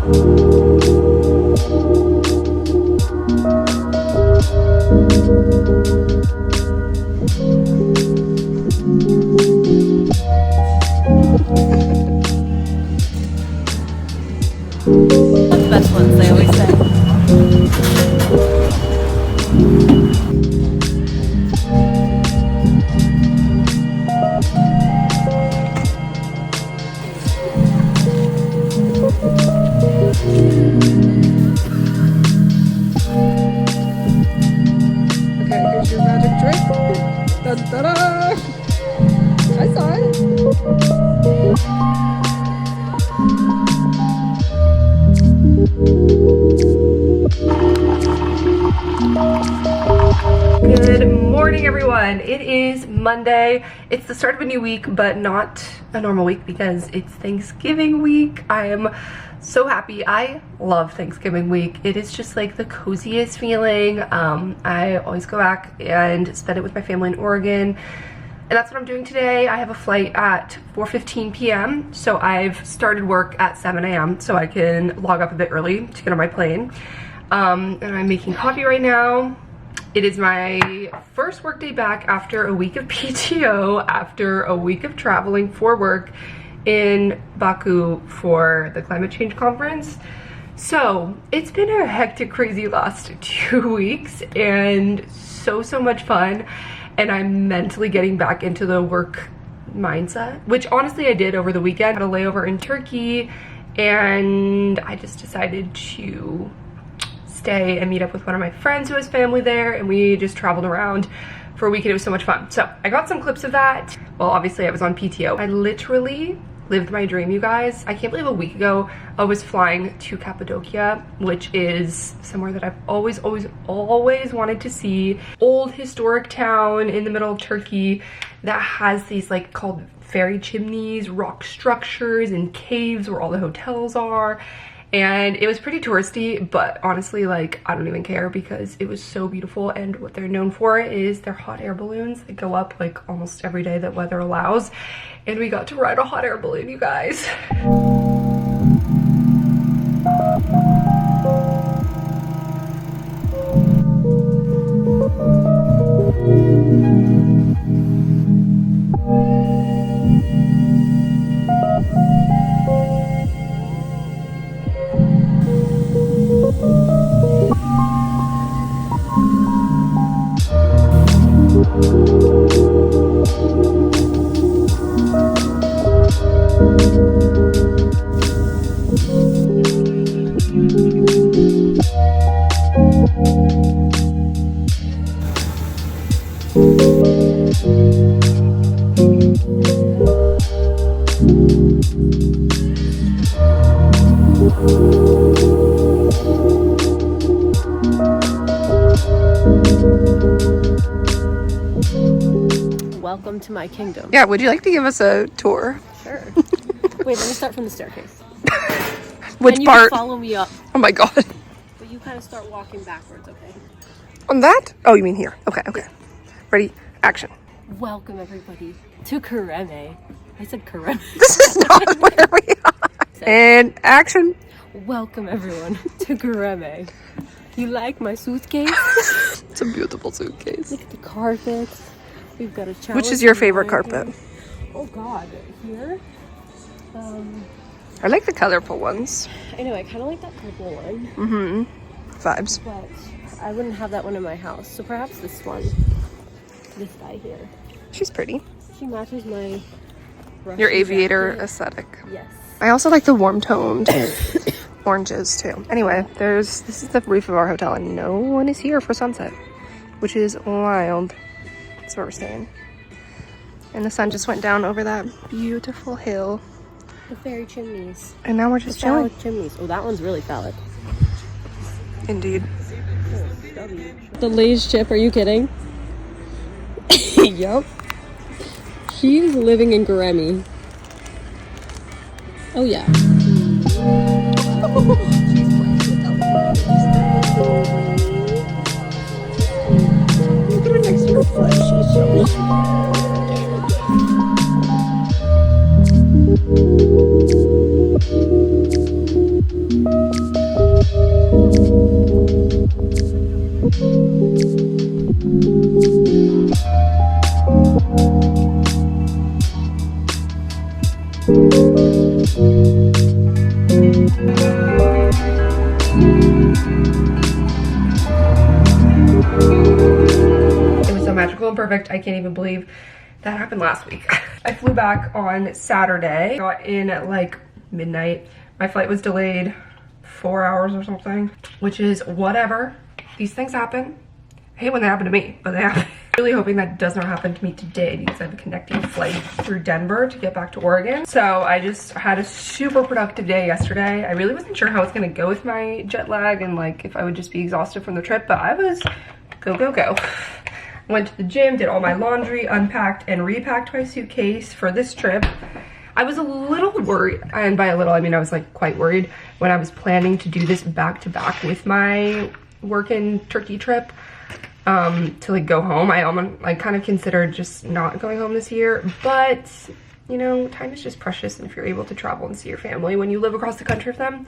The best ones, they always say. Okay, here's your magic drink. Dun, da-da! I saw it. Good morning, everyone. It is Monday. It's the start of a new week, but not a normal week because it's Thanksgiving week. I am so happy. I love Thanksgiving week. It is just like the coziest feeling. I always go back and spend it with my family in Oregon. And that's what I'm doing today. I have a flight at 4:15 p.m. So I've started work at 7 a.m. so I can log up a bit early to get on my plane. And I'm making coffee right now. It is my first work day back after a week of PTO, after a week of traveling for work in Baku for the climate change conference. So it's been a hectic, crazy last 2 weeks and so much fun. And I'm mentally getting back into the work mindset, which honestly I did over the weekend. I had a layover in Turkey and I just decided to stay and meet up with one of my friends who has family there, and we just traveled around for a week and it was so much fun. So I got some clips of that. Well, obviously I was on PTO. I literally lived my dream, you guys. I can't believe a week ago I was flying to Cappadocia, which is somewhere that I've always wanted to see. Old historic town in the middle of Turkey that has these like called fairy chimneys, rock structures and caves where all the hotels are. And it was pretty touristy, but honestly, like, I don't even care because it was so beautiful. And what they're known for is their hot air balloons that go up like almost every day that weather allows. And we got to ride a hot air balloon, you guys. Welcome to my kingdom. Yeah, would you like to give us a tour? Sure. Wait, let me start from the staircase. Which and you part? Can follow me up. Oh my god. But you kind of start walking backwards, okay? On that? Oh, you mean here. Okay, okay. Ready? Action. Welcome everybody to Kareme. I said Kareme. This is not where we are. And action. Welcome everyone to Kareme. You like my suitcase? It's a beautiful suitcase. Look at the carpets. We've got a shower. Which is your favorite carpet? Oh god, here? I like the colorful ones. I know, I kind of like that purple one. Mm-hmm. Vibes. But I wouldn't have that one in my house. So perhaps this one. This guy here. She's pretty. She matches my Russian Your aviator jacket. aesthetic. Yes. I also like the warm toned oranges too. Anyway, this is the roof of our hotel and no one is here for sunset, which is wild. That's where we're staying. And the sun just went down over that beautiful hill. The fairy chimneys. And now we're just chilling. Phallic chimneys. Oh, that one's really phallic. Indeed. The Lay's chip, are you kidding? Yup. He's living in Kareme. Oh yeah. Look at her next to her foot. She's so cute. perfect. I can't even believe that happened last week. I flew back on Saturday, got in at like midnight. My flight was delayed 4 hours or something, which is whatever. These things happen. I hate when they happen to me, but they happen. Really hoping that does not happen to me today because I have a connecting flight through Denver to get back to Oregon. So I just had a super productive day yesterday. I really wasn't sure how it's gonna go with my jet lag and like if I would just be exhausted from the trip, but I was go, go, go. Went to the gym, did all my laundry, unpacked and repacked my suitcase for this trip. I was a little worried, and by a little I mean I was like quite worried when I was planning to do this back to back with my work in Turkey trip. To like go home. I kind of considered just not going home this year, but you know, time is just precious, and if you're able to travel and see your family when you live across the country with them,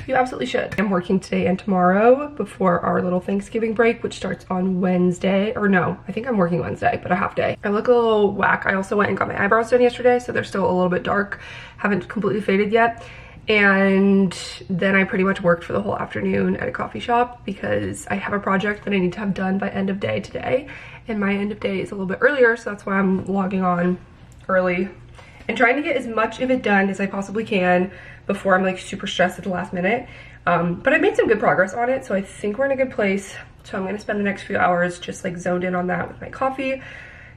you absolutely should. I'm working today and tomorrow before our little Thanksgiving break, which starts on Wednesday, or no, I think I'm working Wednesday, but a half day. I look a little whack. I also went and got my eyebrows done yesterday, so they're still a little bit dark. Haven't completely faded yet. And then I pretty much worked for the whole afternoon at a coffee shop because I have a project that I need to have done by end of day today, and my end of day is a little bit earlier, so that's why I'm logging on early and trying to get as much of it done as I possibly can before I'm like super stressed at the last minute. But I made some good progress on it, so I think we're in a good place. So I'm gonna spend the next few hours just like zoned in on that with my coffee,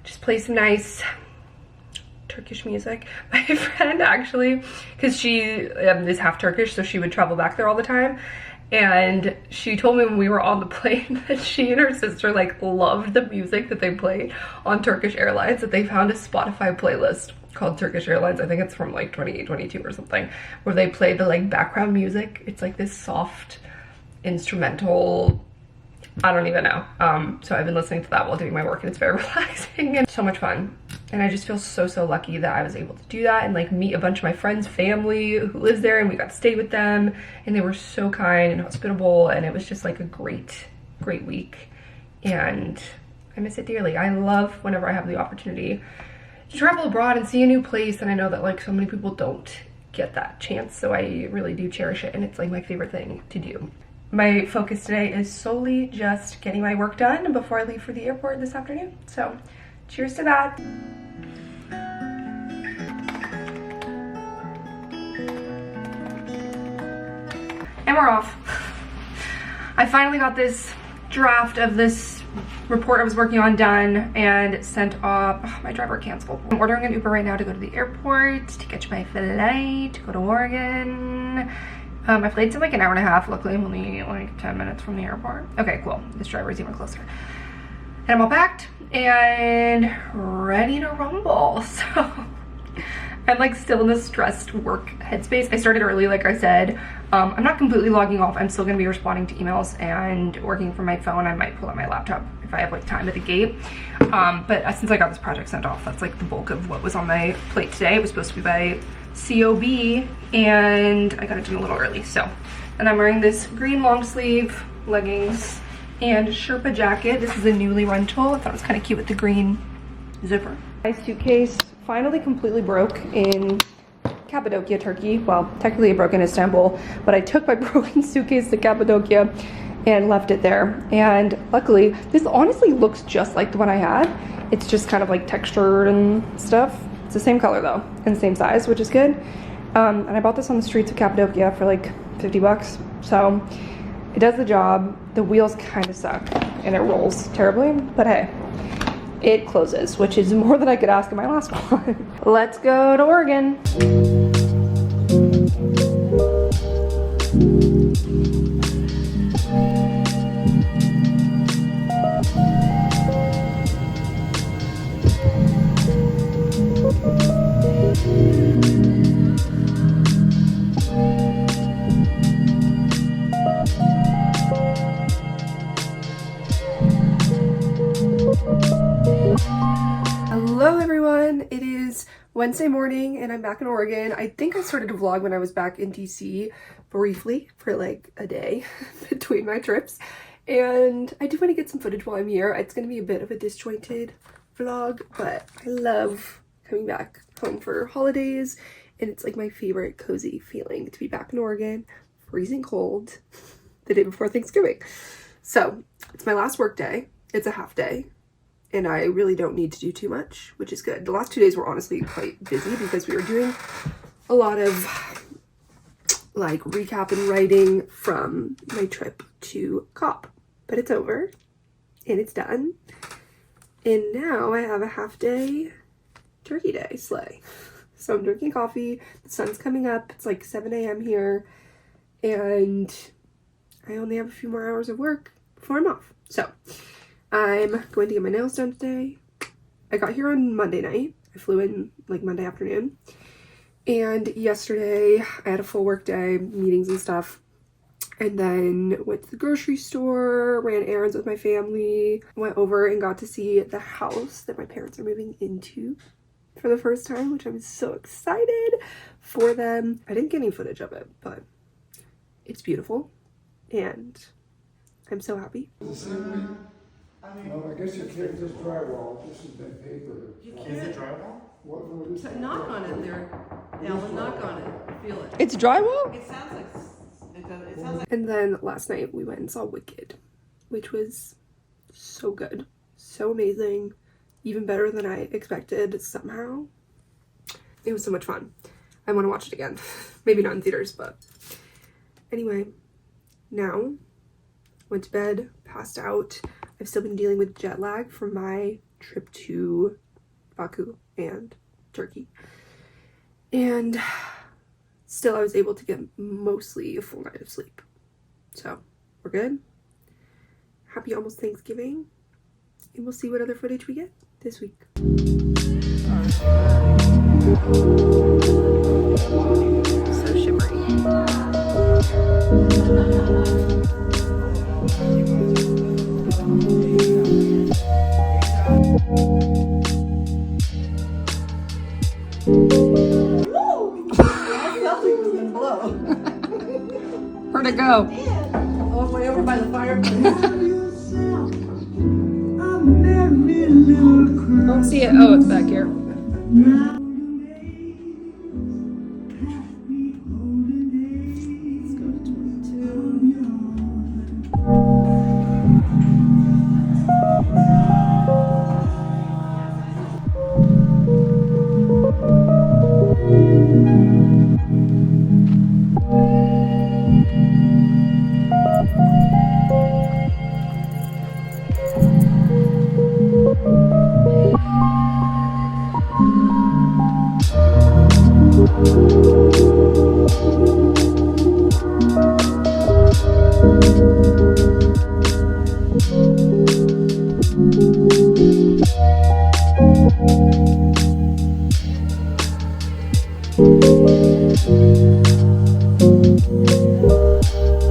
just play some nice Turkish music. My friend actually, because she is half Turkish, so she would travel back there all the time, and she told me when we were on the plane that she and her sister like loved the music that they played on Turkish Airlines, that they found a Spotify playlist called Turkish Airlines. I think it's from like 2022 or something, where they play the like background music. It's like this soft instrumental, I don't even know. So I've been listening to that while doing my work, and it's very relaxing and so much fun. And I just feel so lucky that I was able to do that and like meet a bunch of my friends' family who lives there, and we got to stay with them, and they were so kind and hospitable, and it was just like a great week, and I miss it dearly. I love whenever I have the opportunity to travel abroad and see a new place, and I know that like so many people don't get that chance, so I really do cherish it, and it's like my favorite thing to do. My focus today is solely just getting my work done before I leave for the airport this afternoon. So cheers to that. And we're off. I finally got this draft of this report I was working on done and sent off. Oh, my driver canceled. I'm ordering an Uber right now to go to the airport to catch my flight to go to Oregon. My flight's in like an hour and a half. Luckily, I'm only like 10 minutes from the airport. Okay, cool. This driver is even closer. And I'm all packed and ready to rumble. So I'm like still in this stressed work headspace. I started early, like I said. I'm not completely logging off. I'm still gonna be responding to emails and working from my phone. I might pull out my laptop if I have like time at the gate. But since I got this project sent off, that's like the bulk of what was on my plate today. It was supposed to be by COB, and I got it done a little early. So, and I'm wearing this green long sleeve leggings and Sherpa jacket. This is a newly rental. I thought it was kind of cute with the green zipper. My suitcase finally completely broke in Cappadocia, Turkey. Well, technically it broke in Istanbul, but I took my broken suitcase to Cappadocia and left it there. And luckily, this honestly looks just like the one I had. It's just kind of like textured and stuff. It's the same color though, and the same size, which is good. And I bought this on the streets of Cappadocia for like 50 bucks. So it does the job. The wheels kind of suck and it rolls terribly, but hey, it closes, which is more than I could ask in my last one. Let's go to Oregon. Hello everyone, it is Wednesday morning and I'm back in Oregon. I think I started a vlog when I was back in DC briefly for like a day between my trips, and I do want to get some footage while I'm here. It's going to be a bit of a disjointed vlog, but I love coming back home for holidays, and it's like my favorite cozy feeling to be back in Oregon, freezing cold, the day before Thanksgiving. So it's my last work day. It's a half day. and I really don't need to do too much, which is good. The last 2 days were honestly quite busy because we were doing a lot of like recap and writing from my trip to COP, but it's over and it's done. And now I have a half day turkey day sleigh. So I'm drinking coffee, the sun's coming up, it's like 7 a.m. here, and I only have a few more hours of work before I'm off. So I'm going to get my nails done today. I got here on Monday night. I flew in like Monday afternoon. And yesterday I had a full work day, meetings and stuff. And then went to the grocery store, ran errands with my family, went over and got to see the house that my parents are moving into for the first time, which I'm so excited for them. I didn't get any footage of it, but it's beautiful and I'm so happy. The same week. No, I guess you can't just drywall, this is that paper. You can't. Is it drywall? What, no, this is Knock on it there. Alan, knock on it. Feel it. It's drywall? It sounds like it sounds like. And then last night we went and saw Wicked, which was so good, so amazing, even better than I expected somehow. It was so much fun. I want to watch it again. Maybe not in theaters, but anyway, now went to bed, passed out. I've still been dealing with jet lag from my trip to Baku and Turkey. And still I was able to get mostly a full night of sleep. So we're good. Happy almost Thanksgiving. And we'll see what other footage we get this week. So shimmery. Where'd it go? All the way over by the fireplace. Don't see it. Oh, it's back here.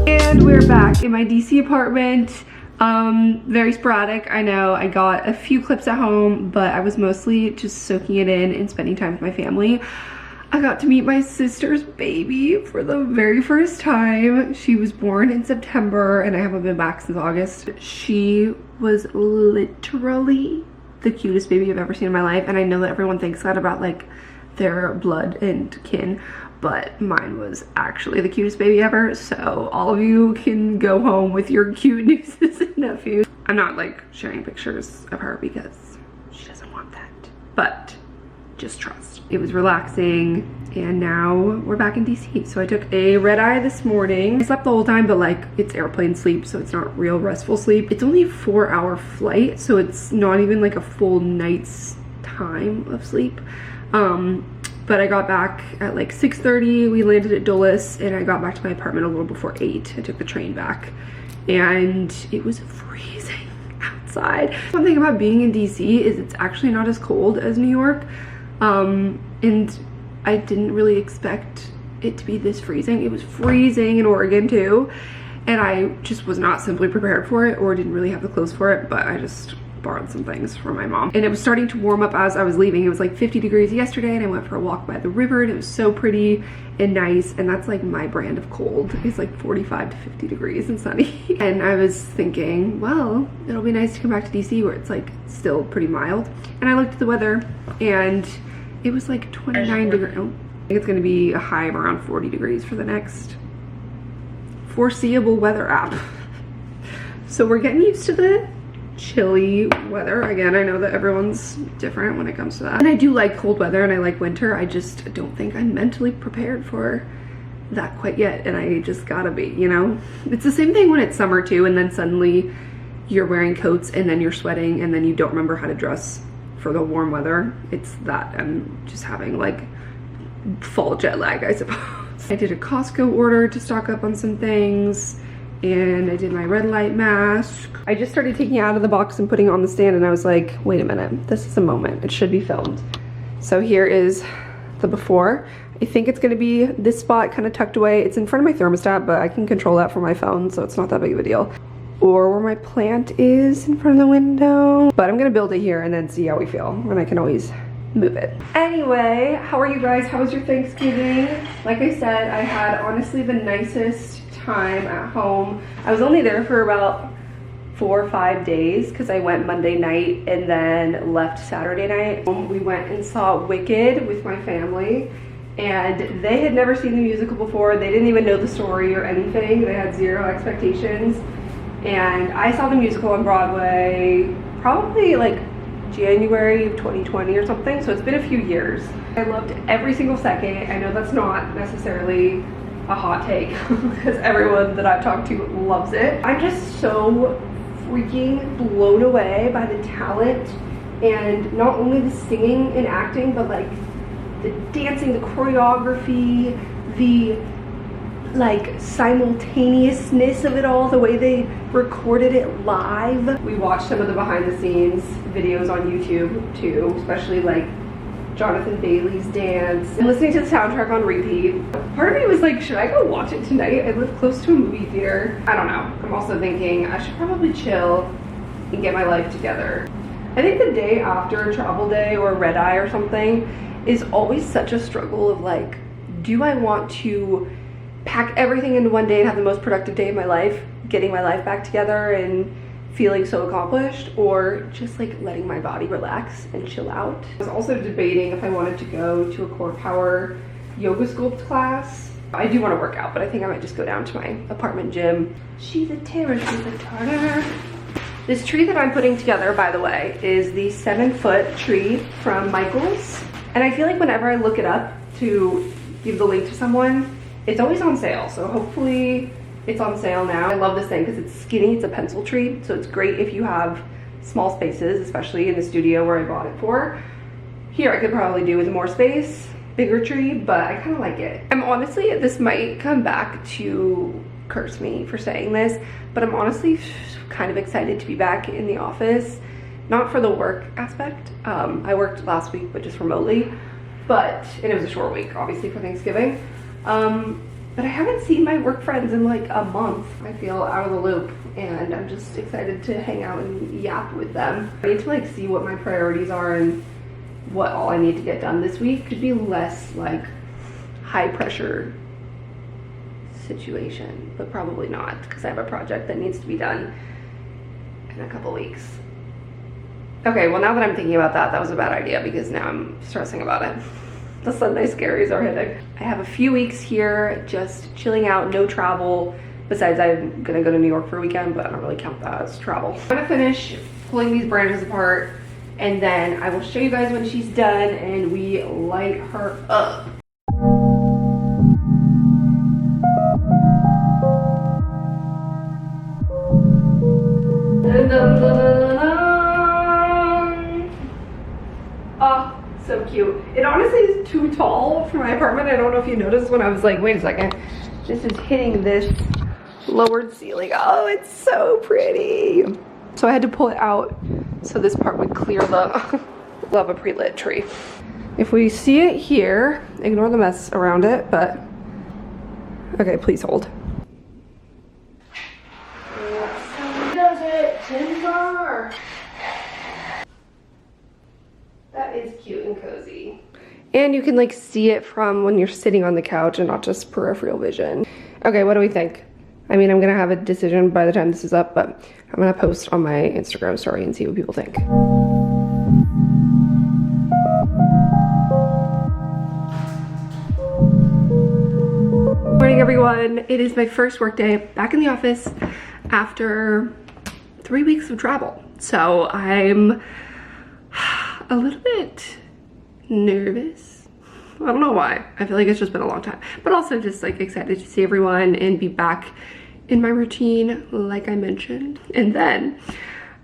And we're back in my DC apartment. Very sporadic, I know. I got a few clips at home, but I was mostly just soaking it in and spending time with my family. I got to meet my sister's baby for the very first time. She was born in September and I haven't been back since August. She was literally the cutest baby I've ever seen in my life, and I know that everyone thinks that about like their blood and kin, but mine was actually the cutest baby ever. So all of you can go home with your cute nieces and nephews. I'm not like sharing pictures of her because she doesn't want that, but just trust. It was relaxing, and now we're back in DC. So I took a red eye this morning. I slept the whole time, but like it's airplane sleep, so it's not real restful sleep. It's only a 4-hour flight, so it's not even like a full night's time of sleep. But I got back at like 6:30. We landed at Dulles, and I got back to my apartment a little before 8. I took the train back, and it was freezing outside. One thing about being in DC is it's actually not as cold as New York. And I didn't really expect it to be this freezing. It was freezing in Oregon too, and I just was not simply prepared for it or didn't really have the clothes for it, but I just borrowed some things from my mom. And it was starting to warm up as I was leaving. It was like 50 degrees yesterday, and I went for a walk by the river, and it was so pretty and nice. And that's like my brand of cold. It's like 45 to 50 degrees and sunny. And I was thinking, well, it'll be nice to come back to DC where it's like still pretty mild. And I looked at the weather, and it was like 29 degrees. Oh, I think it's gonna be a high of around 40 degrees for the next foreseeable weather app. So we're getting used to the chilly weather. Again, I know that everyone's different when it comes to that. And I do like cold weather and I like winter. I just don't think I'm mentally prepared for that quite yet, and I just gotta be, you know? It's the same thing when it's summer too, and then suddenly you're wearing coats and then you're sweating and then you don't remember how to dress for the warm weather. It's that I'm just having like fall jet lag, I suppose. I did a Costco order to stock up on some things, and I did my red light mask. I just started taking it out of the box and putting it on the stand, and I was like, wait a minute, this is a moment, it should be filmed. So here is the before. I think it's gonna be this spot kind of tucked away. It's in front of my thermostat, but I can control that from my phone, so it's not that big of a deal. Or where my plant is in front of the window. But I'm gonna build it here and then see how we feel, and I can always move it. Anyway, how are you guys? How was your Thanksgiving? Like I said, I had honestly the nicest time at home. I was only there for about 4 or 5 days because I went Monday night and then left Saturday night. We went and saw Wicked with my family, and they had never seen the musical before. They didn't even know the story or anything. They had zero expectations. And I saw the musical on Broadway probably like January of 2020 or something, so it's been a few years. I loved every single second. I know that's not necessarily a hot take because everyone that I've talked to loves it. I'm just so freaking blown away by the talent, and not only the singing and acting, but like the dancing, the choreography, the like simultaneousness of it all, the way they recorded it live. We watched some of the behind the scenes videos on YouTube too, especially like Jonathan Bailey's dance, and listening to the soundtrack on repeat. Part of me was like, should I go watch it tonight? I live close to a movie theater. I don't know. I'm also thinking I should probably chill and get my life together. I think the day after a travel day or a red eye or something is always such a struggle of like, do I want to pack everything into one day and have the most productive day of my life, getting my life back together and feeling so accomplished, or just like letting my body relax and chill out? I was also debating if I wanted to go to a core power yoga sculpt class. I do want to work out, but I think I might just go down to my apartment gym. She's a terror, she's a tartar. This tree that I'm putting together, by the way, is the 7-foot tree from Michael's. And I feel like whenever I look it up to give the link to someone, it's always on sale. So hopefully it's on sale now. I love this thing because it's skinny, it's a pencil tree. So it's great if you have small spaces, especially in the studio where I bought it for. Here I could probably do with more space, bigger tree, but I kind of like it. I'm honestly, this might come back to curse me for saying this, but I'm honestly kind of excited to be back in the office. Not for the work aspect. I worked last week, but just remotely. And it was a short week, obviously, for Thanksgiving. But I haven't seen my work friends in like a month. I feel out of the loop, and I'm just excited to hang out and yap with them. I need to like see what my priorities are and what all I need to get done this week. Could be less like high pressure situation, but probably not, because I have a project that needs to be done in a couple weeks. Okay, well now that I'm thinking about that, that was a bad idea because now I'm stressing about it. The Sunday scaries are hitting. I have a few weeks here just chilling out, no travel. Besides, I'm gonna go to New York for a weekend, but I don't really count that as travel. I'm gonna finish pulling these branches apart, and then I will show you guys when she's done and we light her up. Oh, so cute. It honestly is too tall for my apartment. I don't know if you noticed when I was like, wait a second, this is hitting this lowered ceiling. Oh, it's so pretty. So I had to pull it out so this part would clear the love a pre-lit tree. If we see it here, ignore the mess around it, but okay, please hold. Does it timber? That is cute and cozy. And you can like see it from when you're sitting on the couch and not just peripheral vision. Okay, what do we think? I mean, I'm gonna have a decision by the time this is up, but I'm gonna post on my Instagram story and see what people think. Morning everyone. It is my first work day back in the office after 3 weeks of travel. So I'm a little bit nervous. I don't know why. I feel like it's just been a long time, but also just like excited to see everyone and be back in my routine like I mentioned. And then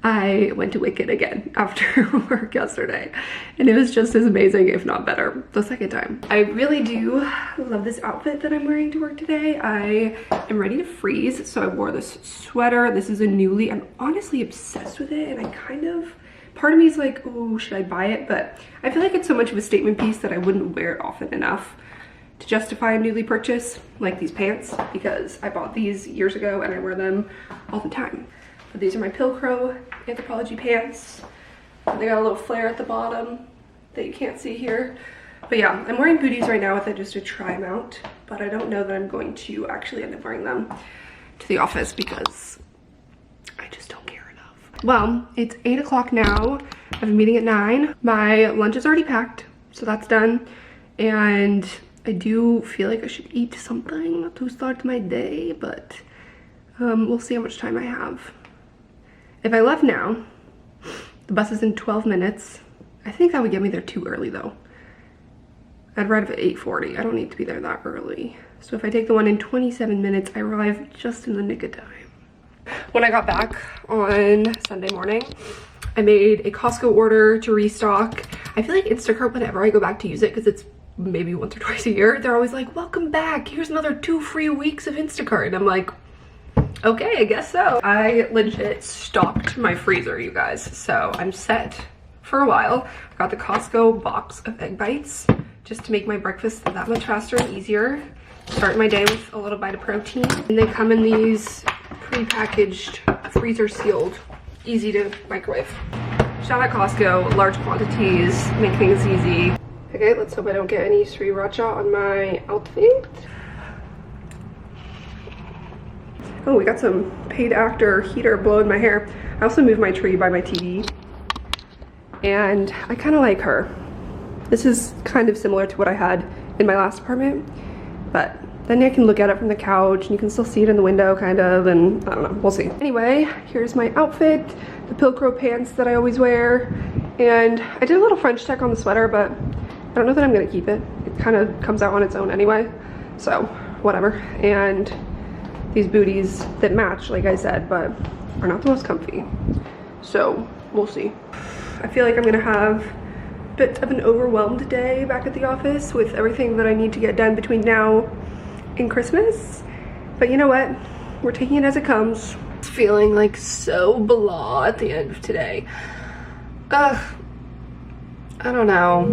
I went to Wicked again after work yesterday, and it was just as amazing, if not better, the second time. I really do love this outfit that I'm wearing to work today. I am ready to freeze, so I wore this sweater. This is a Newly. I'm honestly obsessed with it, and I kind of, part of me is like, oh, should I buy it? But I feel like it's so much of a statement piece that I wouldn't wear it often enough to justify a Newly purchase, like these pants, because I bought these years ago and I wear them all the time. But these are my Pilcrow Anthropologie pants. They got a little flare at the bottom that you can't see here. But yeah, I'm wearing booties right now with it just to try them out, but I don't know that I'm going to actually end up wearing them to the office because I just don't care enough. Well, it's 8 o'clock now. I have a meeting at 9. My lunch is already packed, so that's done. And I do feel like I should eat something to start my day, but we'll see how much time I have. If I left now, the bus is in 12 minutes. I think that would get me there too early though. I'd arrive at 8:40. I don't need to be there that early. So if I take the one in 27 minutes, I arrive just in the nick of time. When I got back on Sunday morning, I made a Costco order to restock. I feel like Instacart, whenever I go back to use it, because it's maybe once or twice a year, they're always like, welcome back, here's another 2 free weeks of Instacart. And I'm like, okay, I guess so. I legit stocked my freezer, you guys, so I'm set for a while. I got the Costco box of egg bites just to make my breakfast that much faster and easier. Start my day with a little bite of protein. And they come in these pre-packaged, freezer sealed, easy to microwave. Shout out Costco, large quantities, make things easy. Okay, let's hope I don't get any sriracha on my outfit. Oh, we got some paid actor heater blowing my hair. I also moved my tree by my TV, and I kind of like her. This is kind of similar to what I had in my last apartment, but then I can look at it from the couch and you can still see it in the window kind of, and I don't know, we'll see. Anyway, here's my outfit, the Pilcrow pants that I always wear, and I did a little French check on the sweater, but I don't know that I'm gonna keep it. It kind of comes out on its own anyway, so whatever. And these booties that match, like I said, but are not the most comfy. So we'll see. I feel like I'm gonna have a bit of an overwhelmed day back at the office with everything that I need to get done between now and Christmas. But you know what? We're taking it as it comes. It's feeling like so blah at the end of today. Ugh, I don't know.